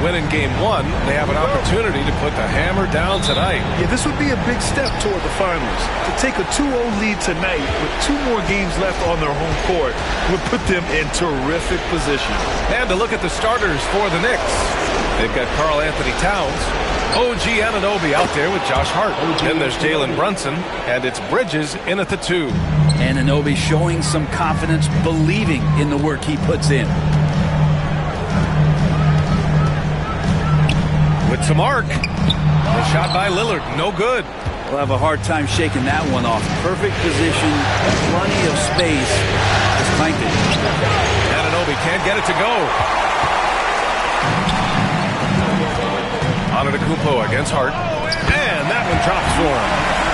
win in game 1, they have an opportunity to put the hammer down tonight. Yeah, this would be a big step toward the finals. To take a 2-0 lead tonight with 2 more games left on their home court would put them in terrific position. And to look at the starters for the Knicks. They've got Karl Anthony Towns, OG Anunoby out there with Josh Hart. Then there's Jalen Brunson, and it's Bridges in at the 2. Anunoby showing some confidence, believing in the work he puts in. With to mark. The shot by Lillard, no good. We'll have a hard time shaking that one off. Perfect position, plenty of space. Just clanked it. Anunoby can't get it to go. Antetokounmpo against Hart. And that one drops for him.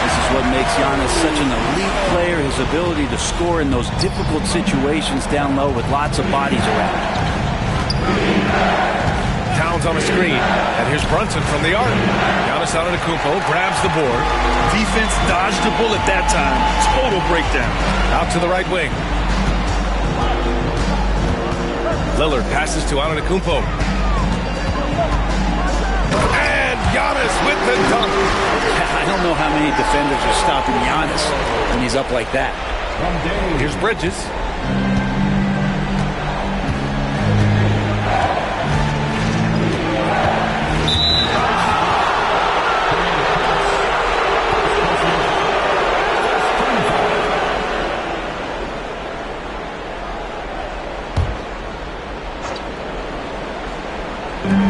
This is what makes Giannis such an elite player, his ability to score in those difficult situations down low with lots of bodies around. Towns on a screen, and here's Brunson from the arc. Giannis Antetokounmpo grabs the board. Defense dodged the bullet that time. Total breakdown. Out to the right wing. Lillard passes to Antetokounmpo. And Giannis with the dunk. I don't know how many defenders are stopping Giannis when he's up like that. Here's Bridges.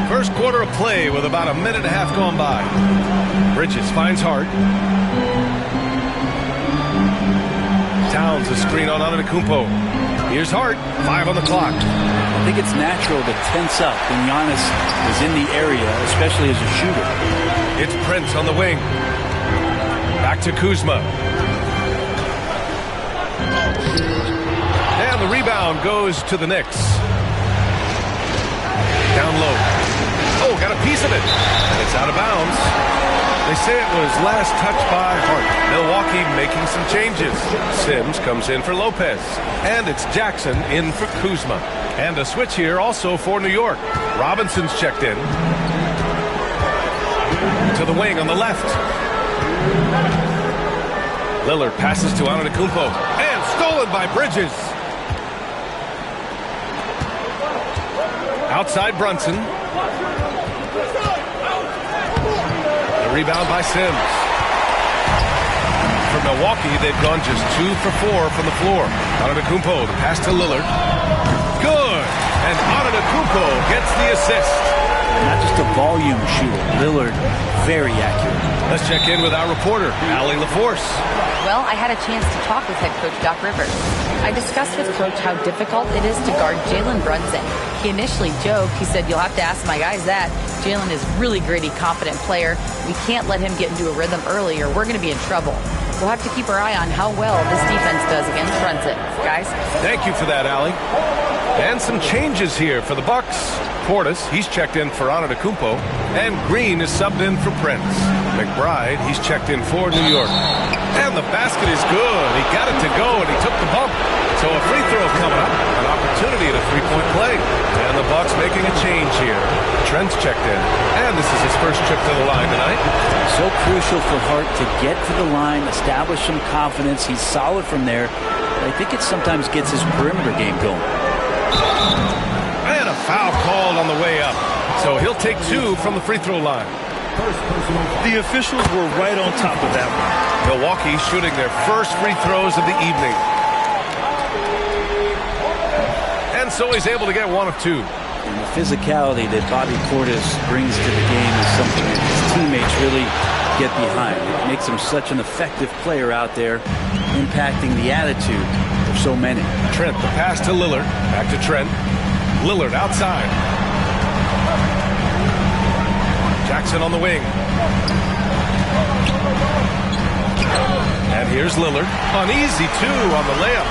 First quarter of play with about a minute and a half gone by. Bridges finds Hart. Towns a screen on Antetokounmpo. Here's Hart. 5 on the clock. I think it's natural to tense up when Giannis is in the area, especially as a shooter. It's Prince on the wing. Back to Kuzma. And the rebound goes to the Knicks. Down low. Oh, got a piece of it. And it's out of bounds. They say it was last touched by Hart. Milwaukee making some changes. Sims comes in for Lopez. And it's Jackson in for Kuzma. And a switch here also for New York. Robinson's checked in. To the wing on the left. Lillard passes to Antetokounmpo. And stolen by Bridges. Outside Brunson. The rebound by Sims. For Milwaukee, they've gone just 2 for 4 from the floor. Antetokounmpo, the pass to Lillard. Good! And Antetokounmpo gets the assist. Not just a volume shooter. Lillard, very accurate. Let's check in with our reporter, Allie LaForce. Well, I had a chance to talk with head coach Doc Rivers. I discussed with Coach how difficult it is to guard Jalen Brunson. He initially joked. He said, "You'll have to ask my guys that. Jalen is really gritty, confident player. We can't let him get into a rhythm early or we're going to be in trouble. We'll have to keep our eye on how well this defense does against Brunson." Guys? Thank you for that, Allie. And some changes here for the Bucks. Portis, he's checked in for Antetokounmpo. And Green is subbed in for Prince. McBride, he's checked in for New York. And the basket is good. He got it to go, and he took the bump. So a free throw coming up. An opportunity at a three-point play. And the Bucks making a change here. Trent's checked in. And this is his first trip to the line tonight. So crucial for Hart to get to the line, establish some confidence. He's solid from there. But I think it sometimes gets his perimeter game going. And a foul called on the way up. So he'll take 2 from the free throw line. The officials were right on top of that one. Milwaukee shooting their first free throws of the evening. And so he's able to get 1 of 2. And the physicality that Bobby Portis brings to the game is something that his teammates really get behind. It makes him such an effective player out there, impacting the attitude of so many. Trent, the pass to Lillard. Back to Trent. Lillard outside. Jackson on the wing. And here's Lillard. An easy 2 on the layup.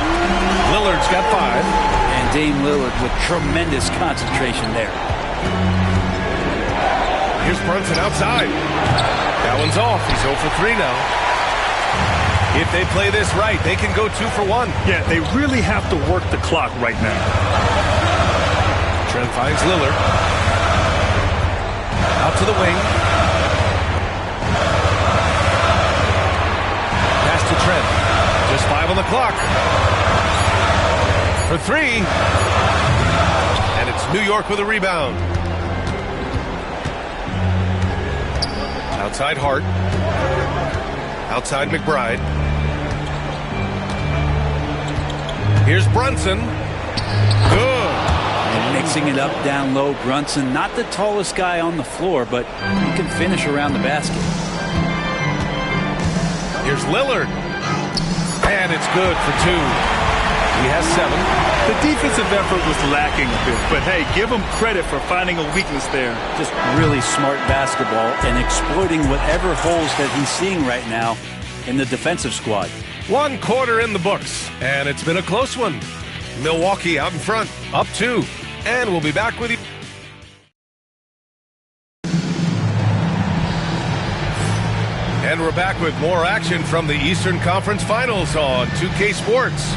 Lillard's got 5. And Dame Lillard with tremendous concentration there. Here's Brunson outside. That one's off. He's 0 for 3 now. If they play this right, they can go 2 for 1. Yeah, they really have to work the clock right now. Trent finds Lillard. to the wing. Pass to Trent. Just 5 on the clock. For 3. And it's New York with a rebound. Outside Hart. Outside McBride. Here's Brunson. Good. And mixing it up down low, Brunson, not the tallest guy on the floor, but he can finish around the basket. Here's Lillard. And it's good for 2. He has 7. The defensive effort was lacking a bit, but hey, give him credit for finding a weakness there. Just really smart basketball and exploiting whatever holes that he's seeing right now in the defensive squad. 1 quarter in the books, and it's been a close one. Milwaukee out in front, up 2. And we'll be back with you. And we're back with more action from the Eastern Conference Finals on 2K Sports.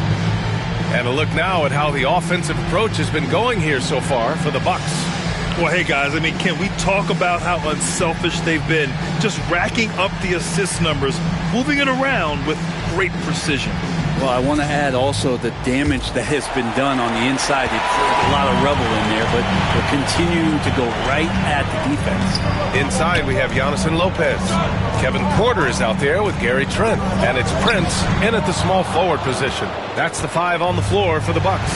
And a look now at how the offensive approach has been going here so far for the Bucks. Well, hey, guys, I mean, can we talk about how unselfish they've been? Just racking up the assist numbers, moving it around with great precision. Well, I want to add also the damage that has been done on the inside. It's a lot of rubble in there, but they're continuing to go right at the defense. Inside, we have Giannis and Lopez. Kevin Porter is out there with Gary Trent. And it's Prince in at the small forward position. That's the 5 on the floor for the Bucks.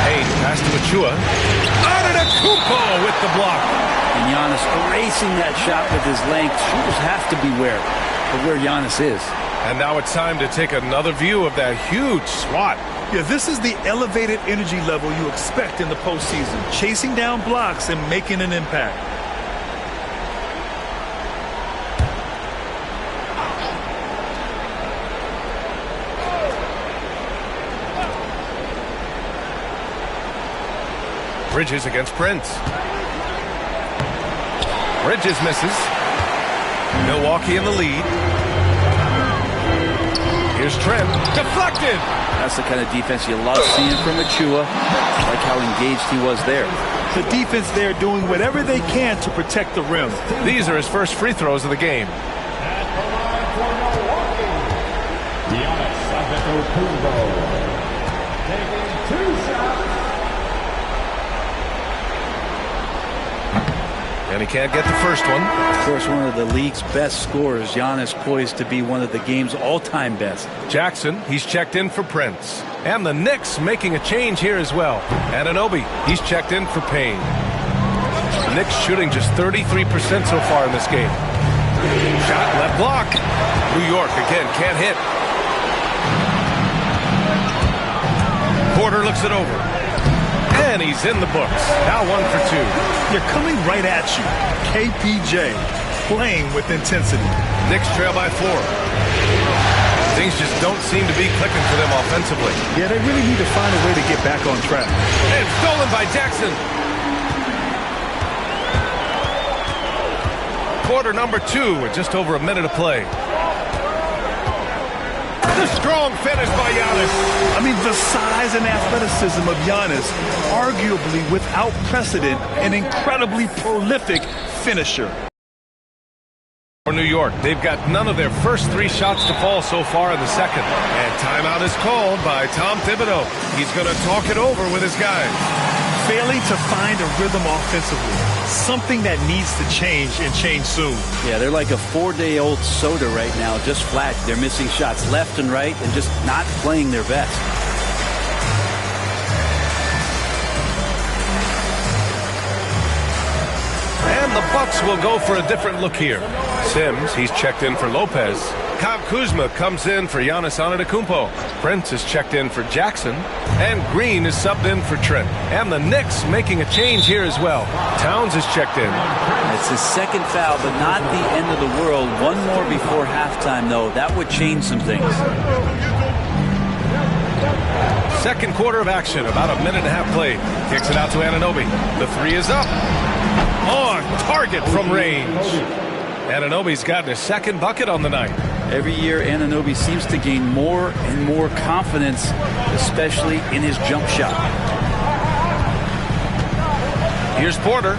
Haynes pass to Achua. Antetokounmpo with the block. And Giannis erasing that shot with his length. Shooters have to beware of where Giannis is. And now it's time to take another view of that huge swat. Yeah, this is the elevated energy level you expect in the postseason. Chasing down blocks and making an impact. Bridges against Prince. Bridges misses. Milwaukee in the lead. Here's Trent. Deflected. That's the kind of defense you love seeing from Achua. Like how engaged he was there. The defense there doing whatever they can to protect the rim. These are his first free throws of the game. And he can't get the first one. Of course, one of the league's best scorers. Giannis poised to be one of the game's all-time best. Jackson, he's checked in for Prince. And the Knicks making a change here as well. Anunoby, he's checked in for Payne. The Knicks shooting just 33% so far in this game. Shot left block. New York again can't hit. Porter looks it over. And he's in the books. Now 1 for 2. They're coming right at you. KPJ playing with intensity. Knicks trail by 4. Things just don't seem to be clicking for them offensively. Yeah, they really need to find a way to get back on track. And stolen by Jackson. Quarter number 2 with just over a minute to play. The strong finish by Giannis. I mean, the size and athleticism of Giannis, arguably without precedent, an incredibly prolific finisher. For New York, they've got none of their first 3 shots to fall so far in the second. And timeout is called by Tom Thibodeau. He's going to talk it over with his guys. Failing to find a rhythm offensively, something that needs to change and change soon. Yeah, they're like a 4-day-old soda right now, just flat. They're missing shots left and right and just not playing their best. And the Bucks will go for a different look here. Sims, he's checked in for Lopez. Kyle Kuzma comes in for Giannis Antetokounmpo. Prince is checked in for Jackson. And Green is subbed in for Trent. And the Knicks making a change here as well. Towns is checked in. It's his second foul, but not the end of the world. 1 more before halftime, though. That would change some things. Second quarter of action, about a minute and a half played. Kicks it out to Anunoby. The 3 is up. On target from range. Anunoby's gotten his second bucket on the night. Every year, Anunoby seems to gain more and more confidence, especially in his jump shot. Here's Porter.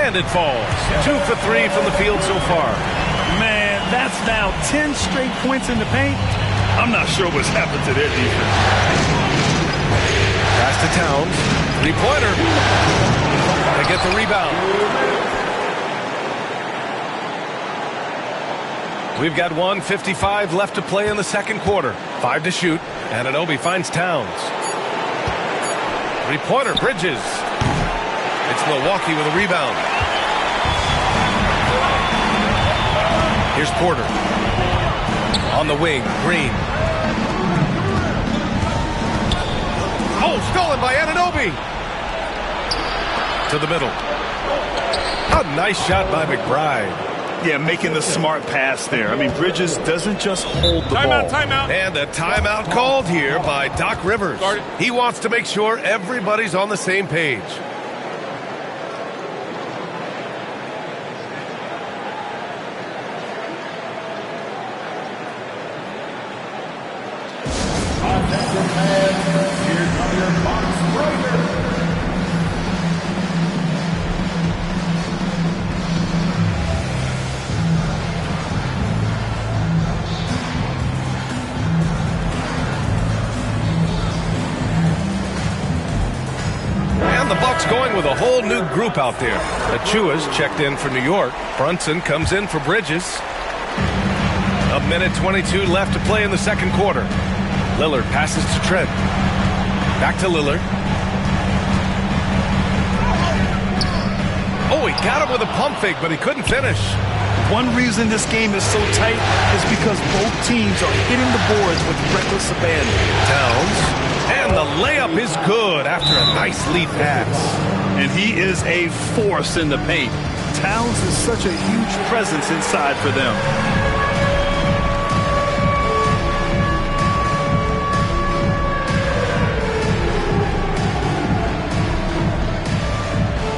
And it falls. 2 for 3 from the field so far. Man, that's now 10 straight points in the paint. I'm not sure what's happened to their defense. Pass to Towns. 3-pointer. They get the rebound. We've got 1:55 left to play in the second quarter. 5 to shoot. Anunoby finds Towns. 3-pointer, Bridges. It's Milwaukee with a rebound. Here's Porter. On the wing, Green. Oh, stolen by Anunoby. To the middle. A nice shot by McBride. Yeah, making the smart pass there. I mean, Bridges doesn't just hold the ball. Timeout. And a timeout called here by Doc Rivers. He wants to make sure everybody's on the same page. Going with a whole new group out there. Achua's checked in for New York. Brunson comes in for Bridges. 1:22 left to play in the second quarter. Lillard passes to Trent. Back to Lillard. Oh, he got him with a pump fake, but he couldn't finish. One reason this game is so tight is because both teams are hitting the boards with reckless abandon. Towns. And the layup is good after a nice lead pass. And he is a force in the paint. Towns is such a huge presence inside for them.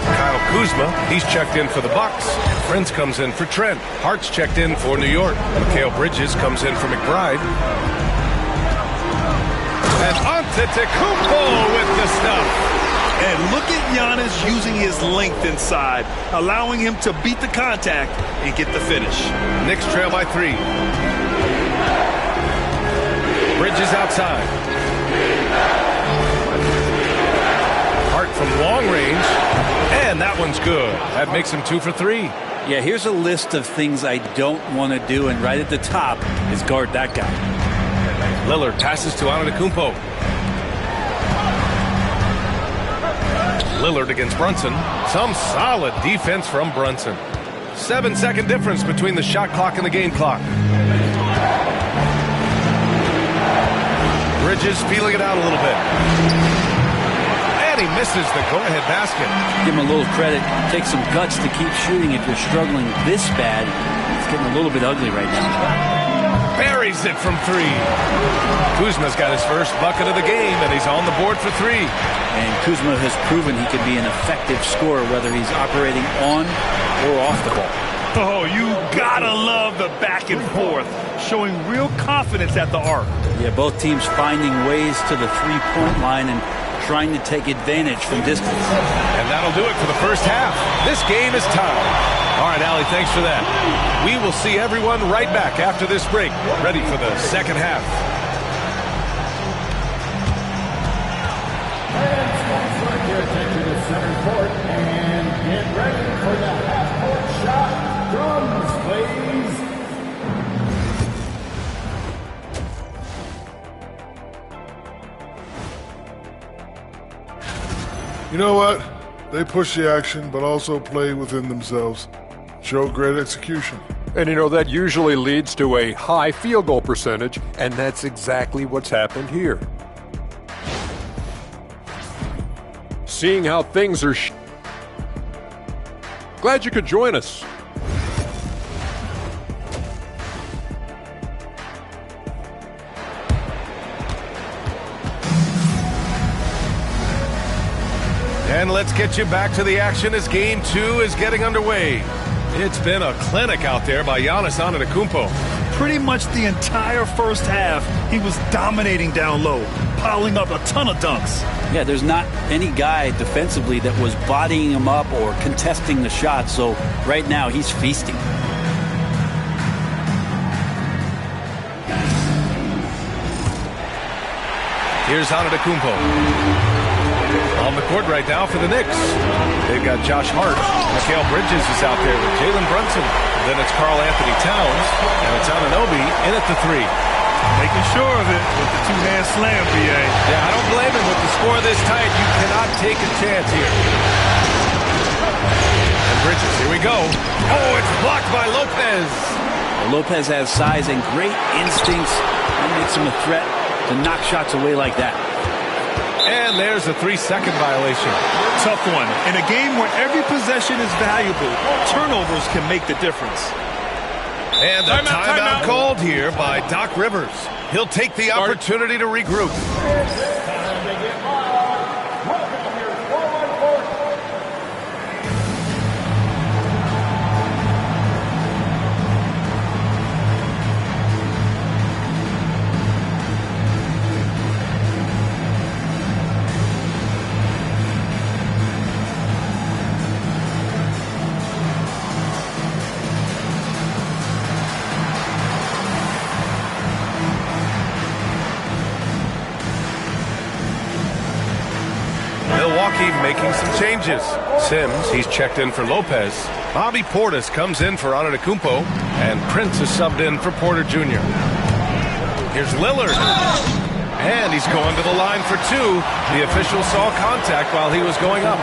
Kyle Kuzma, he's checked in for the Bucks. Prince comes in for Trent. Hart's checked in for New York. Mikal Bridges comes in for McBride. And Antetokounmpo with the stuff. And look at Giannis using his length inside, allowing him to beat the contact and get the finish. Knicks trail by 3. Bridges outside. Hart from long range. And that one's good. That makes him 2 for 3. Yeah, here's a list of things I don't want to do, and right at the top is guard that guy. Lillard passes to Antetokounmpo. Lillard against Brunson. Some solid defense from Brunson. 7-second difference between the shot clock and the game clock. Bridges feeling it out a little bit. And he misses the go-ahead basket. Give him a little credit. Take some guts to keep shooting if you're struggling this bad. It's getting a little bit ugly right now. Buries it from 3. Kuzma's got his first bucket of the game, and he's on the board for 3. And Kuzma has proven he can be an effective scorer, whether he's operating on or off the ball. Oh, you gotta love the back and forth, showing real confidence at the arc. Yeah, both teams finding ways to the three-point line and trying to take advantage from distance. And that'll do it for the first half. This game is tied. All right, Allie, thanks for that. We will see everyone right back after this break, ready for the second half. Your attention to center court and get ready for the half-court shot. Drums, please. You know what? They push the action, but also play within themselves. Show great execution. And you know, that usually leads to a high field goal percentage, and that's exactly what's happened here. Seeing how things are glad you could join us. And let's get you back to the action as Game 2 is getting underway. It's been a clinic out there by Giannis Antetokounmpo. Pretty much the entire first half, he was dominating down low, piling up a ton of dunks. Yeah, there's not any guy defensively that was bodying him up or contesting the shot, so right now he's feasting. Here's Antetokounmpo. On the court right now for the Knicks. They've got Josh Hart. Mikal Bridges is out there with Jalen Brunson. Then it's Karl Anthony Towns. And it's Anunoby in at the 3. Making sure of it with the two-hand slam, BA. Yeah, I don't blame him. With the score this tight, you cannot take a chance here. And Bridges, here we go. Oh, it's blocked by Lopez. Lopez has size and great instincts. That makes him a threat to knock shots away like that. And there's a 3-second violation. Tough one. In a game where every possession is valuable, turnovers can make the difference. And a timeout called here by Doc Rivers. He'll take the opportunity to regroup. Making some changes. Sims, he's checked in for Lopez. Bobby Portis comes in for Antetokounmpo, and Prince is subbed in for Porter Jr. Here's Lillard, and he's going to the line for 2. The official saw contact while he was going up.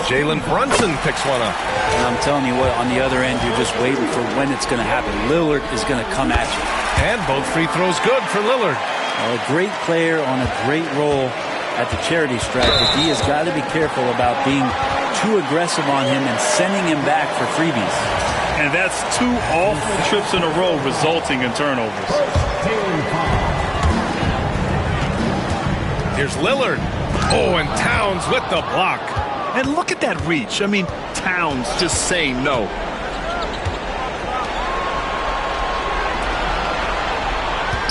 Jalen Brunson picks one up. And I'm telling you what, on the other end, you're just waiting for when it's going to happen. Lillard is going to come at you. And both free throws good for Lillard. A great player on a great role at the charity stripe, but he has got to be careful about being too aggressive on him and sending him back for freebies. And that's 2 awful trips in a row resulting in turnovers. Here's Lillard. Oh, and Towns with the block. And look at that reach. I mean, Towns just saying no.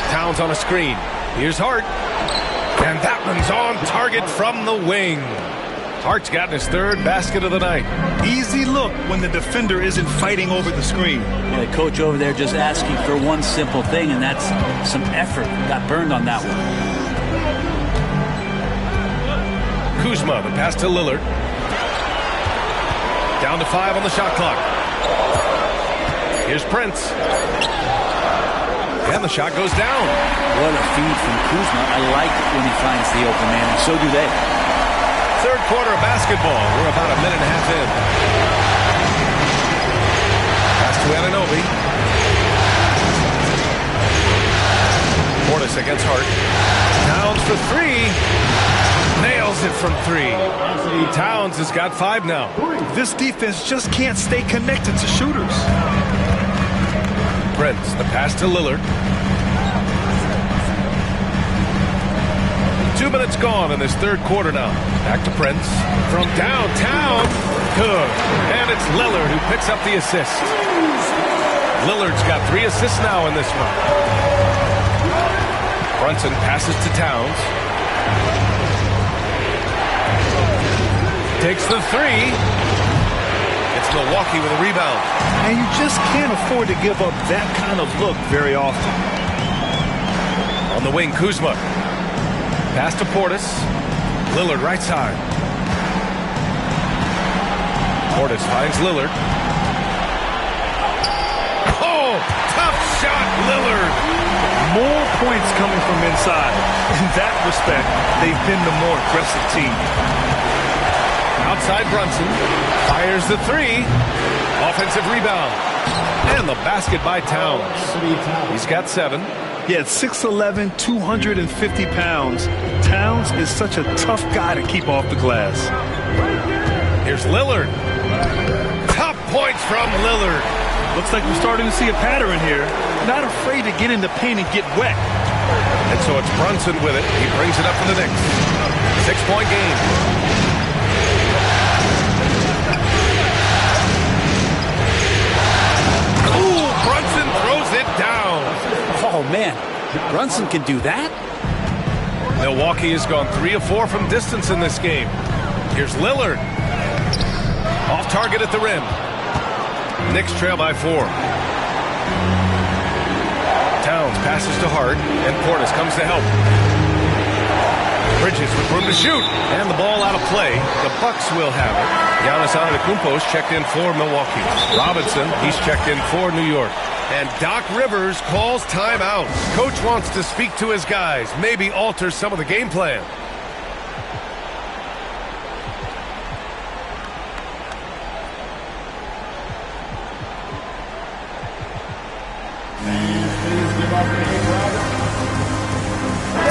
Towns on a screen. Here's Hart. And that one's on target from the wing. Hart's gotten his 3rd basket of the night. Easy look when the defender isn't fighting over the screen. Yeah, the coach over there just asking for one simple thing, and that's some effort. Got burned on that one. Kuzma, the pass to Lillard. Down to 5 on the shot clock. Here's Prince. And the shot goes down. What a feed from Kuzma. I like it when he finds the open man, and so do they. 3rd quarter of basketball. We're about a minute and a half in. Pass to Anunoby. Portis against Hart. Towns for 3. Nails it from 3. Towns has got 5 now. This defense just can't stay connected to shooters. Prince, the pass to Lillard. 2 minutes gone in this 3rd quarter now. Back to Prince. From downtown. Good. And it's Lillard who picks up the assist. Lillard's got 3 assists now in this one. Brunson passes to Towns. Takes the 3. It's Milwaukee with a rebound. And you just can't afford to give up that kind of look very often. On the wing, Kuzma. Pass to Portis. Lillard right side. Portis finds Lillard. Oh, tough shot, Lillard. More points coming from inside. In that respect, they've been the more aggressive team. Outside Brunson. Fires the 3. Offensive rebound. And the basket by Towns. He's got 7. Yeah, at 6'11", 250 pounds. Towns is such a tough guy to keep off the glass. Here's Lillard. Top points from Lillard. Looks like we're starting to see a pattern here. Not afraid to get in the paint and get wet. And so it's Brunson with it. He brings it up for the Knicks. 6-point game. Brunson throws it Brunson can do that? Milwaukee has gone 3 of 4 from distance in this game. Here's Lillard. Off target at the rim. Knicks trail by 4. Towns passes to Hart, and Portis comes to help. Bridges with room to shoot, and the ball out of play. The Bucks will have it. Giannis Antetokounmpo is checked in for Milwaukee. Robinson, he's checked in for New York. And Doc Rivers calls timeout. Coach wants to speak to his guys, maybe alter some of the game plan.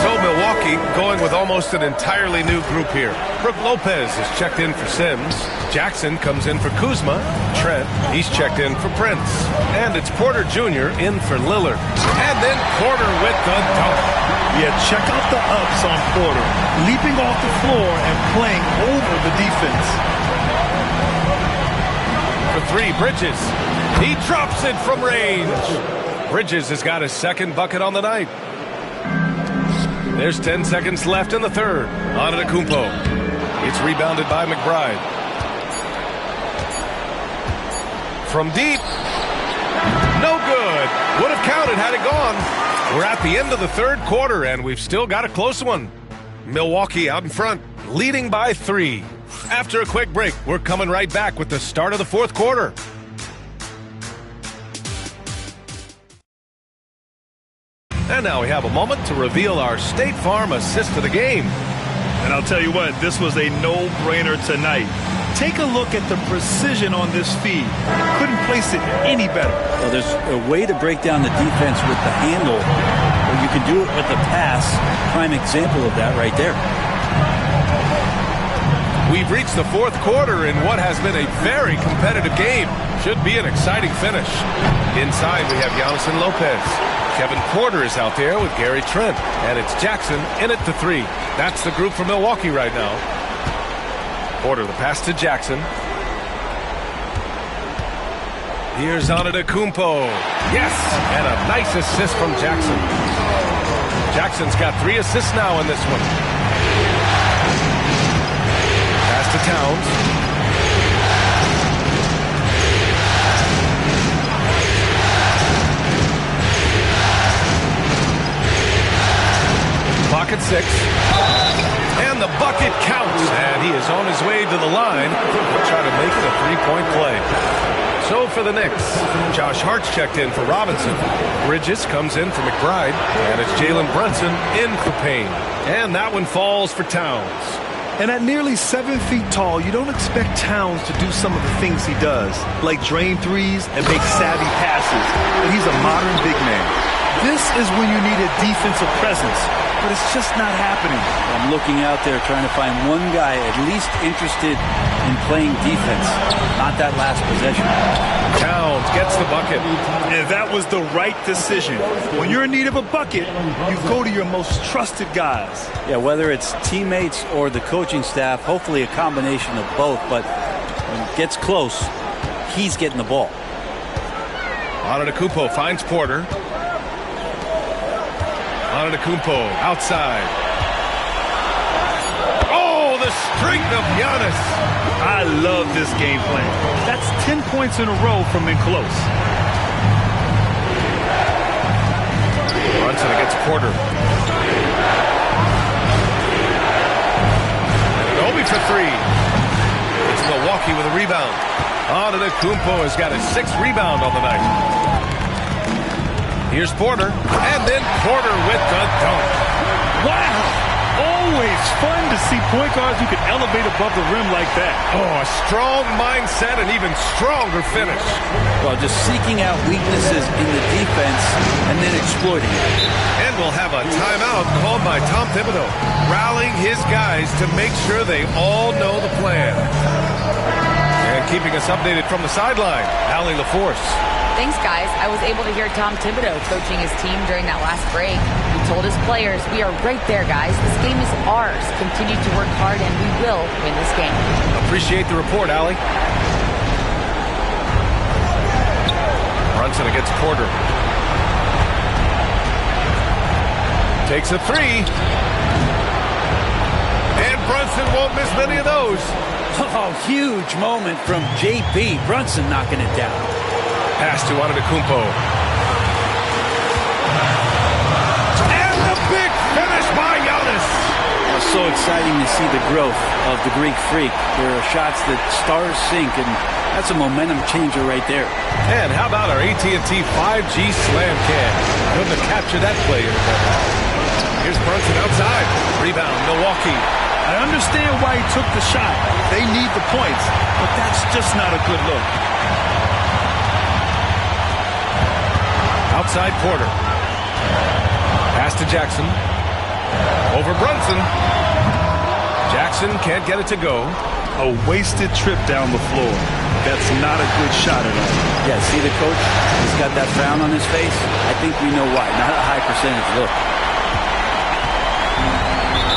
So Milwaukee going with almost an entirely new group here. Brook Lopez is checked in for Sims. Jackson comes in for Kuzma. Trent, he's checked in for Prince. And it's Porter Jr. in for Lillard. And then Porter with the dunk. Yeah, check out the ups on Porter. Leaping off the floor and playing over the defense. For 3, Bridges. He drops it from range. Bridges has got his second bucket on the night. There's 10 seconds left in the third. Antetokounmpo. It's rebounded by McBride. From deep. No good. Would have counted had it gone. We're at the end of the third quarter, and we've still got a close one. Milwaukee out in front, leading by 3. After a quick break, we're coming right back with the start of the fourth quarter. And now we have a moment to reveal our State Farm assist of the game. And I'll tell you what, this was a no-brainer tonight. Take a look at the precision on this feed. Couldn't place it any better. Well, there's a way to break down the defense with the handle, or you can do it with the pass. Prime example of that right there. We've reached the fourth quarter in what has been a very competitive game. Should be an exciting finish. Inside, we have Giannis and Lopez. Kevin Porter is out there with Gary Trent. And it's Jackson in at the 3. That's the group for Milwaukee right now. Porter, the pass to Jackson. Here's Antetokounmpo. Yes! And a nice assist from Jackson. Jackson's got 3 assists now in this one. Pass to Towns. Clock at 6. And the bucket counts. And he is on his way to the line. We'll try to make it a 3-point play. So for the Knicks, Josh Hart's checked in for Robinson. Bridges comes in for McBride. And it's Jalen Brunson in for Payne. And that one falls for Towns. And at nearly 7 feet tall, you don't expect Towns to do some of the things he does, like drain threes and make savvy passes. But he's a modern big man. This is when you need a defensive presence, but it's just not happening. I'm looking out there trying to find one guy at least interested in playing defense, not that last possession. Towns gets the bucket. And that was the right decision. When you're in need of a bucket, you go to your most trusted guys. Yeah, whether it's teammates or the coaching staff, hopefully a combination of both, but when it gets close, he's getting the ball. Antetokounmpo finds Porter. Antetokounmpo outside. Oh, the strength of Giannis. I love this game plan. That's 10 points in a row from in close. Brunson against Porter. Obi for 3. It's Milwaukee with a rebound. Antetokounmpo has got his 6th rebound on the night. Here's Porter, and then Porter with the dunk. Wow! Always fun to see point guards who can elevate above the rim like that. Oh, a strong mindset and even stronger finish. Well, just seeking out weaknesses in the defense and then exploiting it. And we'll have a timeout called by Tom Thibodeau, rallying his guys to make sure they all know the plan. And keeping us updated from the sideline, Allie LaForce. Thanks, guys. I was able to hear Tom Thibodeau coaching his team during that last break. He told his players, we are right there, guys. This game is ours. Continue to work hard, and we will win this game. Appreciate the report, Allie. Brunson against Porter. Takes a three. And Brunson won't miss many of those. Oh, huge moment from JB. Brunson knocking it down. Pass to Antetokounmpo. And the big finish by Giannis. It's so exciting to see the growth of the Greek Freak. There are shots that stars sink, and that's a momentum changer right there. And how about our AT&T 5G Slam Cam? Couldn't have captured that play any better. Here's Brunson outside. Rebound, Milwaukee. I understand why he took the shot. They need the points, but that's just not a good look. Outside Porter. Pass to Jackson. Over Brunson. Jackson can't get it to go. A wasted trip down the floor. That's not a good shot at all. Yeah, see the coach? He's got that frown on his face. I think we know why. Not a high percentage look.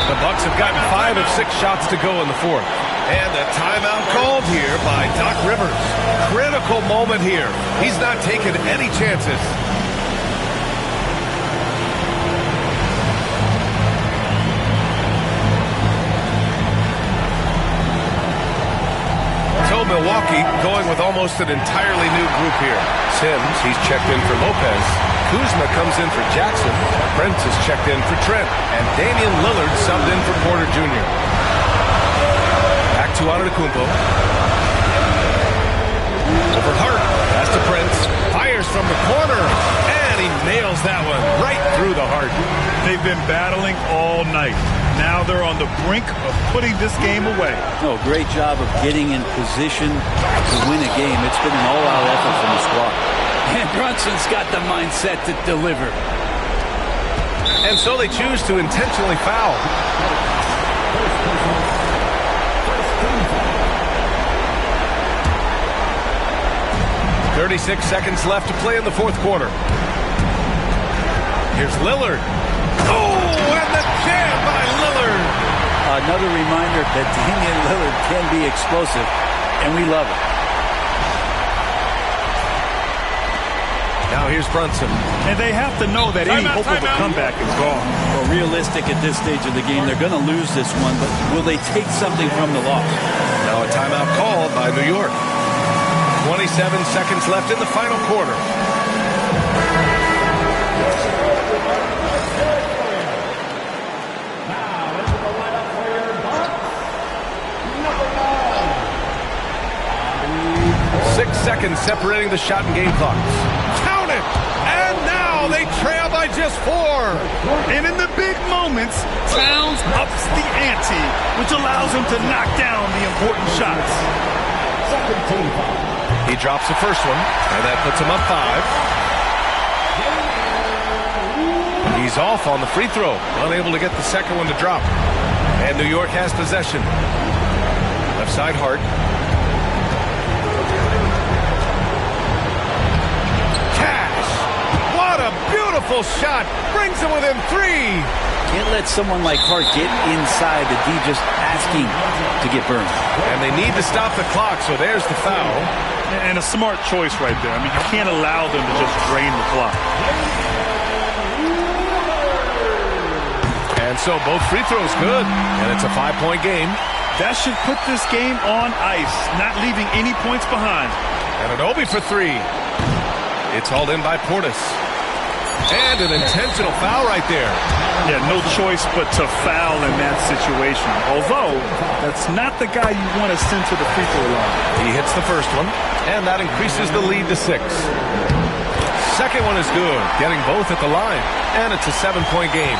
The Bucks have gotten 5 of 6 shots to go in the fourth. And a timeout called here by Doc Rivers. Critical moment here. He's not taking any chances. So Milwaukee going with almost an entirely new group here. Sims, he's checked in for Lopez. Kuzma comes in for Jackson. Brent is checked in for Trent. And Damian Lillard subbed in for Porter Jr. Back to Antetokounmpo. Over Hart. Pass to Prince. Fires from the corner. And he nails that one right through the heart. They've been battling all night. Now they're on the brink of putting this game away. Oh, great job of getting in position to win a game. It's been an all-out effort from the squad. And Brunson's got the mindset to deliver. And so they choose to intentionally foul. "36 seconds left to play in the fourth quarter. Here's Lillard. Oh, and the jam by Lillard. Another reminder that Damian Lillard can be explosive, and we love it. Now here's Brunson. And they have to know that any hope of a comeback is gone. Well, realistic at this stage of the game, they're going to lose this one, but will they take something from the loss? Now a timeout called by New York. 27 seconds left in the final quarter. Now into the lineup for your Bucks, number 9. 6 seconds separating the shot and game clocks. Count it! And now they trail by just 4. And in the big moments, Towns ups the ante, which allows him to knock down the important shots. Second team foul. He drops the first one, and that puts him up 5. He's off on the free throw, unable to get the second one to drop. And New York has possession. Left side Hart. Cash! What a beautiful shot! Brings him within 3. Can't let someone like Hart get inside the D, just asking to get burned. And they need to stop the clock, so there's the foul. And a smart choice right there. I mean, you can't allow them to just drain the clock. And so both free throws good, and it's a 5-point game. That should put this game on ice, not leaving any points behind. And an Obi for 3. It's hauled in by Portis. And an intentional foul right there. Yeah, no choice but to foul in that situation. Although, that's not the guy you want to send to the free throw line. He hits the first one, and that increases the lead to 6. Second one is good, getting both at the line. And it's a 7-point game.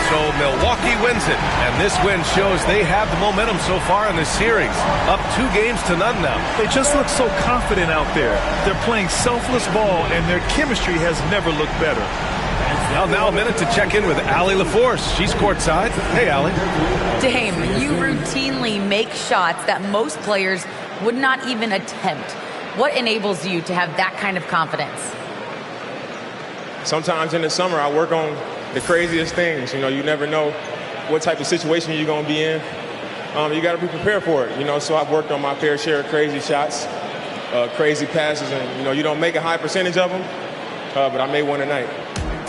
So Milwaukee wins it, and this win shows they have the momentum so far in this series. Up 2 games to none now. They just look so confident out there. They're playing selfless ball, and their chemistry has never looked better. Now a minute to check in with Allie LaForce. She's courtside. Hey, Allie. Dame, you routinely make shots that most players would not even attempt. What enables you to have that kind of confidence? Sometimes in the summer, I work on the craziest things. You know, you never know what type of situation you're going to be in. You got to be prepared for it, you know, so I've worked on my fair share of crazy shots, crazy passes, and, you know, you don't make a high percentage of them, but I made one tonight.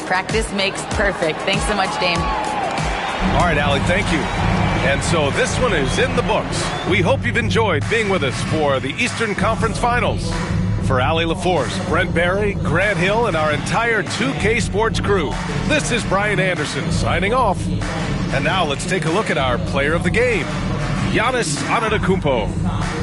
Practice makes perfect. Thanks so much, Dame. All right, Allie, thank you. And so this one is in the books. We hope you've enjoyed being with us for the Eastern Conference Finals. For Allie LaForce, Brent Barry, Grant Hill, and our entire 2K Sports crew, this is Brian Anderson signing off. And now let's take a look at our player of the game, Giannis Antetokounmpo.